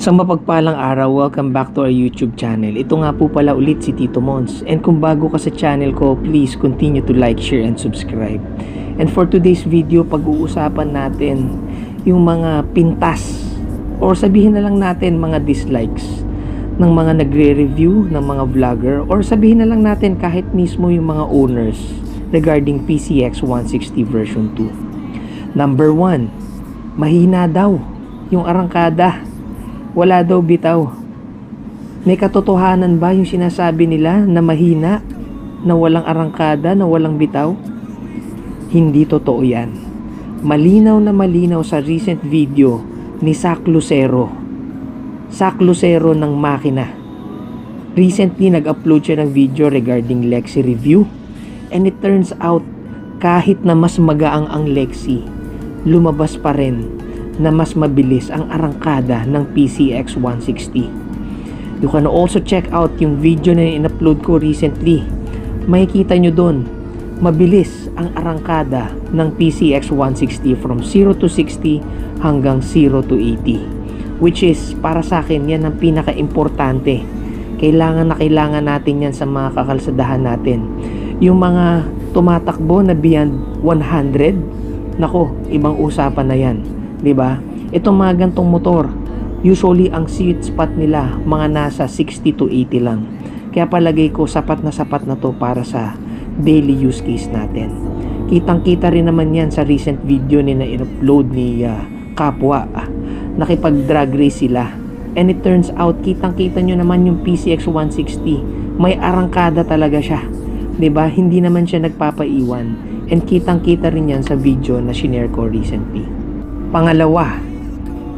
Isang mapagpalang araw, welcome back to our YouTube channel. Ito nga po pala ulit si Tito Mons. And kung bago ka sa channel ko, please continue to like, share, and subscribe. And for today's video, pag-uusapan natin yung mga pintas or sabihin na lang natin mga dislikes ng mga nagre-review, ng mga vlogger, or sabihin na lang natin kahit mismo yung mga owners regarding PCX 160 version 2. Number 1, mahina daw yung arangkada. Wala daw bitaw. May katotohanan ba yung sinasabi nila na mahina, na walang arangkada, na walang bitaw? Hindi totoo yan. Malinaw na malinaw sa recent video ni Zach Lucero. Zach Lucero ng Makina. Recently nag-upload siya ng video regarding Lexi review. And it turns out, kahit na mas magaang ang Lexi, lumabas pa rin na mas mabilis ang arangkada ng PCX 160. You can also check out yung video na in-upload ko recently. Makikita nyo doon, mabilis ang arangkada ng PCX 160 from 0 to 60 hanggang 0 to 80. Which is, para sa akin, yan ang pinaka-importante. Kailangan natin yan sa mga kakalsadahan natin. Yung mga tumatakbo na beyond 100, nako, ibang usapan na yan. 'Di ba? Itong mga gantong motor, usually ang sweet spot nila mga nasa 60 to 80 lang. Kaya palagay ko sapat na to para sa daily use case natin. Kitang-kita rin naman 'yan sa recent video ni na in-upload ni Kapwa. Nakipag-drag race sila. And it turns out, kitang-kita nyo naman yung PCX 160. May arangkada talaga siya. 'Di ba? Hindi naman siya nagpapaiwan. And kitang-kita rin 'yan sa video na shinare ko recently. Pangalawa,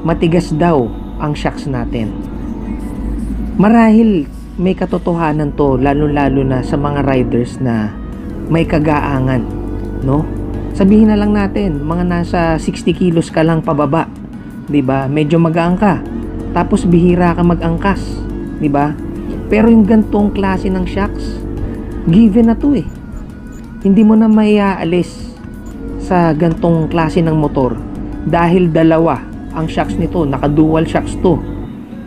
matigas daw ang shocks natin. Marahil may katotohanan to, lalo-lalo na sa mga riders na may kagaangan, no? Sabihin na lang natin, mga nasa 60 kilos ka lang pababa, 'di ba? Medyo magaang ka. Tapos bihira ka mag-angkas, 'di ba? Pero yung gantong klase ng shocks, given na to eh. Hindi mo na maiaalis sa gantong klase ng motor. Dahil dalawa ang shocks nito, naka-dual shocks to,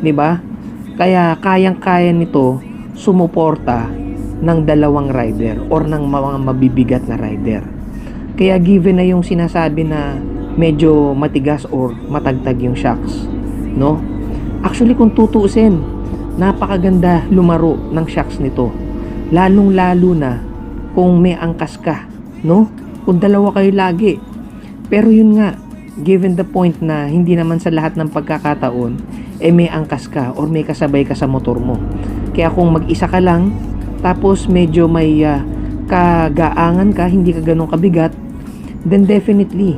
'di ba? Kaya kayang-kaya nito sumuporta ng dalawang rider or ng mga mabibigat na rider. Kaya given na yung sinasabi na medyo matigas or matagtag yung shocks, no? Actually kung tutuusin, napakaganda lumaro ng shocks nito. Lalong-lalo na kung may angkas ka, no? Kung dalawa kayo lagi. Pero yun nga, given the point na hindi naman sa lahat ng pagkakataon may angkas ka or may kasabay ka sa motor mo. Kaya kung mag-isa ka lang tapos medyo may kagaangan ka, hindi ka ganun kabigat, then definitely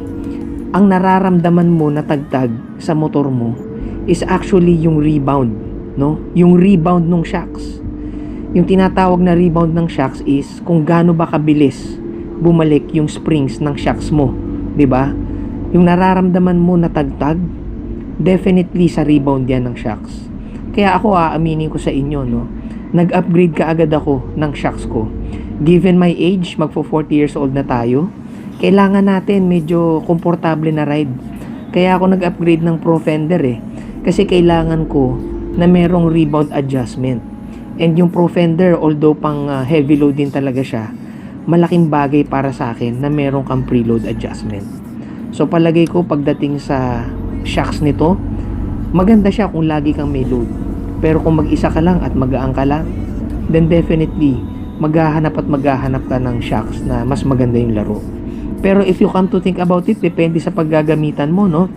ang nararamdaman mo na tagtag sa motor mo is actually yung rebound, no? Yung rebound ng shocks. Yung tinatawag na rebound ng shocks is kung gaano ba kabilis bumalik yung springs ng shocks mo, 'di ba? Yung nararamdaman mo na tagtag, definitely sa rebound yan ng shocks. Kaya ako aaminin ko sa inyo, no? Nag-upgrade ka agad ako ng shocks ko. Given my age, magpo 40 years old na tayo, kailangan natin medyo komportable na ride. Kaya ako nag-upgrade ng Pro Fender eh. Kasi kailangan ko na merong rebound adjustment. And yung Pro Fender, although pang heavy load din talaga siya, malaking bagay para sa akin na merong kang preload adjustment. So palagay ko pagdating sa shocks nito, maganda siya kung lagi kang may load. Pero kung mag-isa ka lang at magaang ka lang, then definitely maghahanap ka ng shocks na mas maganda yung laro. Pero if you come to think about it, depende sa paggagamitan mo, no?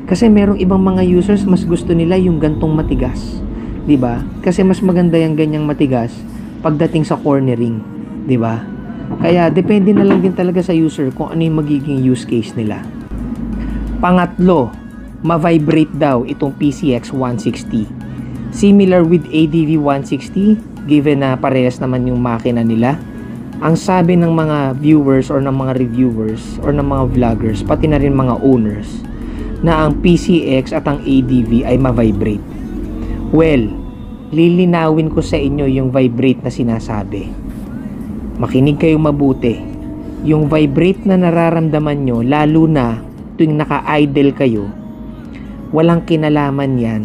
Kasi merong ibang mga users mas gusto nila yung gantong matigas, 'di ba? Kasi mas maganda yung ganyang matigas pagdating sa cornering, 'di ba? Kaya depende na lang din talaga sa user kung ano yung magiging use case nila. Pangatlo, ma-vibrate daw itong PCX 160. Similar with ADV 160, given na parehas naman yung makina nila. Ang sabi ng mga viewers or ng mga reviewers or ng mga vloggers, pati na rin mga owners, na ang PCX at ang ADV ay ma-vibrate. Well, lilinawin ko sa inyo yung vibrate na sinasabi. Makinig kayong mabuti. Yung vibrate na nararamdaman nyo, lalo na tuwing naka-idle kayo, walang kinalaman yan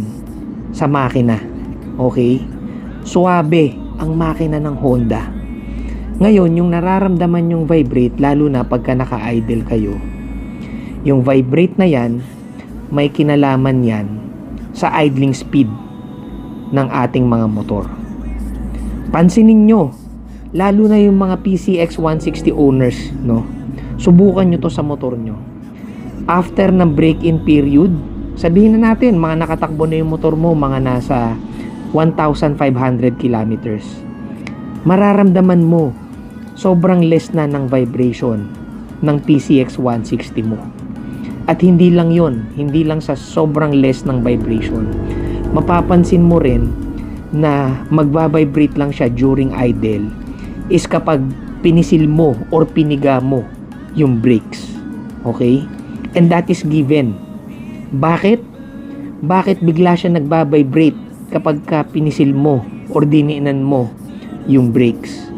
sa makina. Okay? Suwabe ang makina ng Honda. Ngayon, yung nararamdaman yung vibrate, lalo na pagka naka-idle kayo, yung vibrate na yan, may kinalaman yan sa idling speed ng ating mga motor. Pansinin nyo, lalo na yung mga PCX 160 owners, no? Subukan nyo to sa motor nyo. After ng break-in period, sabihin na natin, mga nakatakbo na yung motor mo, mga nasa 1,500 kilometers. Mararamdaman mo, sobrang less na ng vibration ng PCX 160 mo. At hindi lang yon, hindi lang sa sobrang less ng vibration. Mapapansin mo rin na magbabibrate lang siya during idle is kapag pinisil mo or piniga mo yung brakes. Okay? And that is given. Bakit? Bakit bigla siya nagbabibrate kapag ka pinisil mo or diniinan mo yung brakes?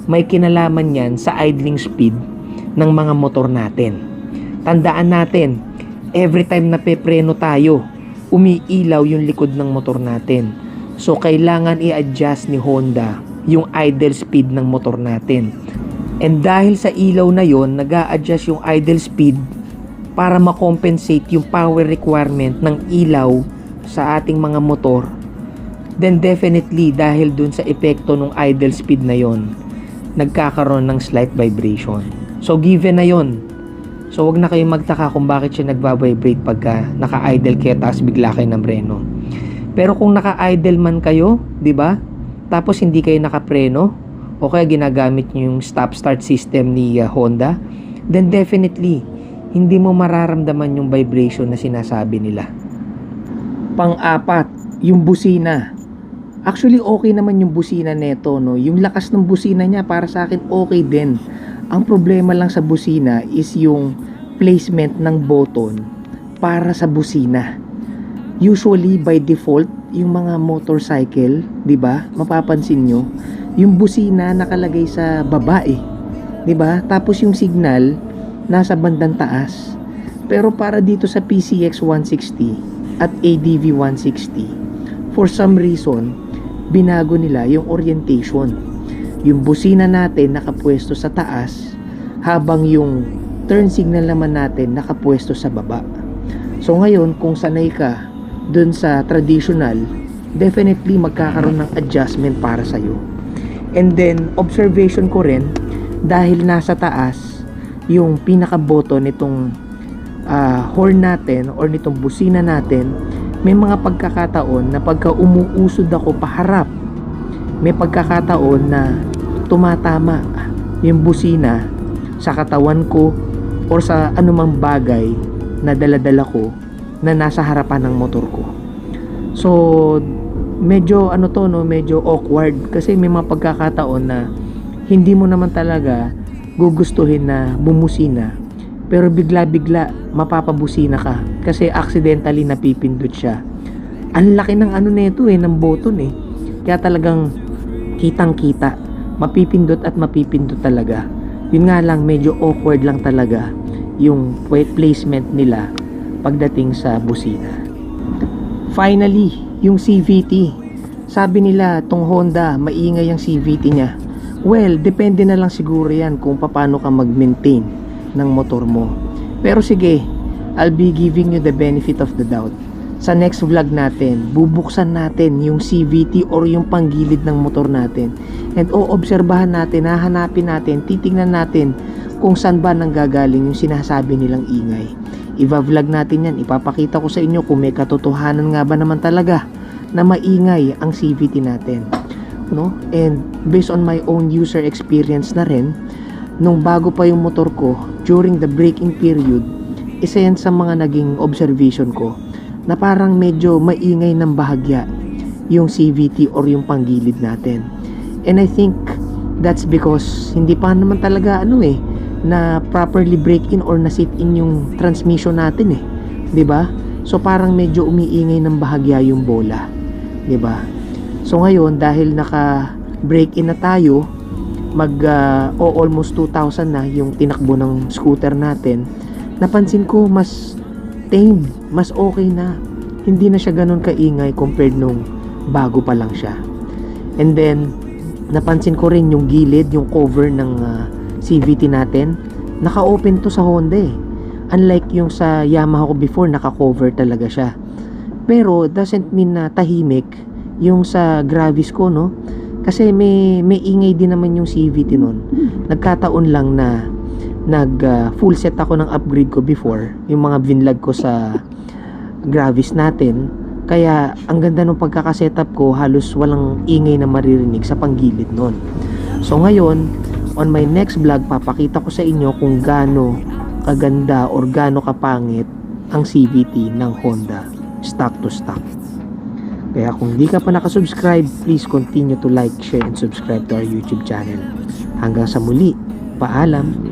May kinalaman yan sa idling speed ng mga motor natin. Tandaan natin, every time na pepreno tayo, umiilaw yung likod ng motor natin. So, kailangan i-adjust ni Honda yung idle speed ng motor natin. And dahil sa ilaw na yon, nag-a-adjust yung idle speed para makompensate yung power requirement ng ilaw sa ating mga motor. Then definitely, dahil dun sa epekto ng idle speed na yon, nagkakaroon ng slight vibration. So, given na yon. So, wag na kayong magtaka kung bakit siya nagbabibrate pagka naka-idle kayo tapos bigla kayo ng preno. Pero kung naka-idle man kayo, di ba? Tapos hindi kayo nakapreno o kaya ginagamit nyo yung stop-start system ni Honda, then definitely, hindi mo mararamdaman yung vibration na sinasabi nila. Pang-apat, yung busina. Actually, okay naman yung busina neto, no? Yung lakas ng busina niya, para sa akin, okay din. Ang problema lang sa busina is yung placement ng button para sa busina. Usually, by default, yung mga motorcycle, di ba? Mapapansin nyo, yung busina nakalagay sa baba eh. Di ba? Tapos yung signal, nasa bandang taas. Pero para dito sa PCX 160 at ADV 160, for some reason, binago nila yung orientation. Yung busina natin nakapwesto sa taas, habang yung turn signal naman natin nakapwesto sa baba. So ngayon, kung sanay ka dun sa traditional, definitely magkakaroon ng adjustment para sa'yo. And then, observation ko rin, dahil nasa taas yung pinaka-button nitong horn natin or nitong busina natin, may mga pagkakataon na pagka umuusod ako paharap, may pagkakataon na tumatama yung busina sa katawan ko or sa anumang bagay na daladala ko na nasa harapan ng motor ko. So, medyo medyo awkward kasi may mga pagkakataon na hindi mo naman talaga gugustuhin na bumusina, pero bigla-bigla mapapabusina ka kasi accidentally napipindot siya. Ang laki ng nito ng button eh. Kaya talagang kitang-kita, mapipindot at mapipindot talaga. Yun nga lang, medyo awkward lang talaga yung placement nila pagdating sa busina. Finally, yung CVT. Sabi nila, tong Honda, maingay ang CVT niya. Well, depende na lang siguro yan kung paano ka mag-maintain ng motor mo. Pero sige, I'll be giving you the benefit of the doubt. Sa next vlog natin, bubuksan natin yung CVT or yung panggilid ng motor natin. And obserbahan natin, hahanapin natin, titingnan natin kung saan ba nanggagaling yung sinasabi nilang ingay. Iba-vlog natin yan, ipapakita ko sa inyo kung may katotohanan nga ba naman talaga na maingay ang CVT natin. No? And based on my own user experience na rin, nung bago pa yung motor ko, during the braking period, isa yan sa mga naging observation ko na parang medyo maingay ng bahagya yung CVT or yung panggilid natin. And I think that's because hindi pa naman talaga na properly break in or na sit in yung transmission natin eh, 'di ba? So parang medyo umiingay ng bahagya yung bola, 'di ba? So ngayon, dahil naka break in na tayo, almost 2,000 na yung tinakbo ng scooter natin, napansin ko mas tame, mas okay na hindi na siya ganun kaingay compared nung bago pa lang siya. And then napansin ko rin yung gilid, yung cover ng CVT natin, naka-open to sa Honda eh. Unlike yung sa Yamaha ko before, naka-cover talaga siya. Pero doesn't mean na tahimik yung sa Gravis ko, no? Kasi may ingay din naman yung CVT nun. Nagkataon lang na full set ako ng upgrade ko before, yung mga vinlog ko sa Gravis natin. Kaya ang ganda ng pagkakasetup ko, halos walang ingay na maririnig sa panggilid nun. So ngayon, on my next vlog, papakita ko sa inyo kung gaano kaganda or gaano kapangit ang CVT ng Honda stock to stock. Kaya kung di ka pa nakasubscribe, please continue to like, share, and subscribe to our YouTube channel. Hanggang sa muli, paalam!